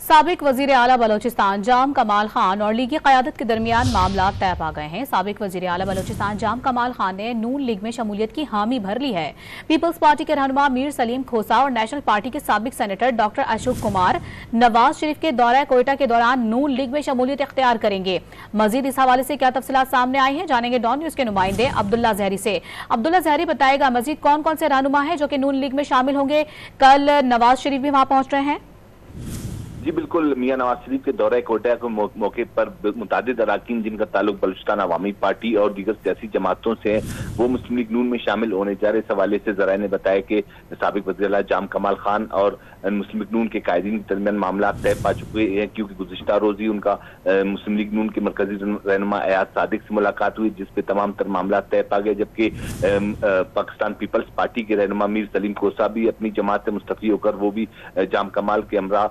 साबिक वजीर आला बलोचिस्तान जाम कमाल खान और लीगी क़यादत के दरमियान मामला तय पा गए हैं। साबिक वजीर आला बलोचिस्तान जाम कमाल खान ने नून लीग में शमूलियत की हामी भर ली है। पीपल्स पार्टी के रहनुमा मीर सलीम खोसा और नेशनल पार्टी के साबिक सेनेटर डॉक्टर अशोक कुमार नवाज शरीफ के दौरा कोयटा के दौरान नून लीग में शमूलियत इख्तियार करेंगे। मजीद इस हवाले से क्या तफसीलात सामने आई हैं, जानेंगे डॉन न्यूज के नुमाइंदे अब्दुल्ला जहरी से। अब्दुल्ला जहरी बताएगा मजीद कौन कौन से रहनुमा है जो कि नून लीग में शामिल होंगे। कल नवाज शरीफ भी वहां पहुंच रहे हैं। जी बिल्कुल, मियां नवाज शरीफ के दौरे कोयटा के मौके पर मुतादिद अराकीन जिनका ताल्लुक बलूचिस्तान अवामी पार्टी और दीगर सियासी जमातों से है, वो मुस्लिम लीग नून में शामिल होने जा रहे। इस हवाले से ज़राए ने बताया कि साबिक वज़ीर-ए-आला जाम कमाल खान और मुस्लिम लीग नून के कायदीन के दरमियान मामला तय पा चुके हैं, क्योंकि गुज़िश्ता रोज़ ही उनका मुस्लिम लीग नून के मरकजी रहनुमा एयाज सादिक से मुलाकात हुई, जिसपे तमाम तर मामला तय पा गए। जबकि पाकिस्तान पीपल्स पार्टी के रहनुमा मीर सलीम खोसा भी अपनी जमात से मुस्तफ़ी होकर वो भी जाम कमाल के हमरा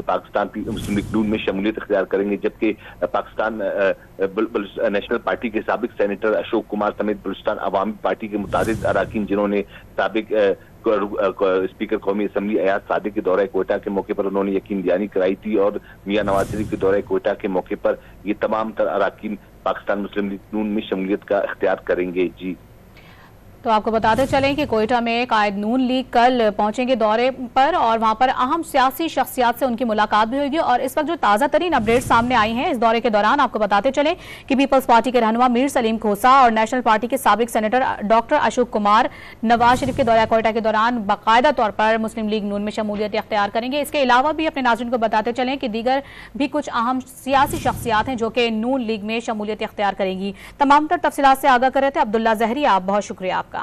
पाकिस्तान मुस्लिम लीग नून में शमूलियत इख्तियार करेंगे। जबकि पाकिस्तान नेशनल पार्टी के साबिक सेनेटर अशोक कुमार समेत बलूचिस्तान अवामी पार्टी के मुतादिद अराकीन जिन्होंने साबिक स्पीकर कौमी असम्बली एयाज सादिक के दौरे कोयटा के मौके पर उन्होंने यकीन दहानी कराई थी, और मियां नवाज शरीफ के दौरे कोयटा के मौके पर ये तमाम तर अराकीन पाकिस्तान मुस्लिम लीग नून में शमूलियत का इख्तियार करेंगे। जी तो आपको बताते चलें कि कोयटा में कायद नून लीग कल पहुंचेंगे दौरे पर और वहां पर अहम सियासी शख्सियात से उनकी मुलाकात भी होगी। और इस वक्त जो ताज़ा तरीन अपडेट सामने आई हैं इस दौरे के दौरान, आपको बताते चलें कि पीपल्स पार्टी के रहनुमा मीर सलीम खोसा और नेशनल पार्टी के साबिक सेनेटर डॉक्टर अशोक कुमार नवाज शरीफ के दौरा कोयटा के दौरान बाकायदा तौर पर मुस्लिम लीग नून में शमूलियत इख्तियार करेंगे। इसके अलावा भी अपने नाज़रीन को बताते चलें कि दीगर भी कुछ अहम सियासी शख्सियात हैं जो कि नून लीग में शमूलियत इख्तियार करेंगी। तमाम तर तफसीलात से आगाह कर रहे थे अब्दुल्ला जहरी। आप बहुत शुक्रिया आपका।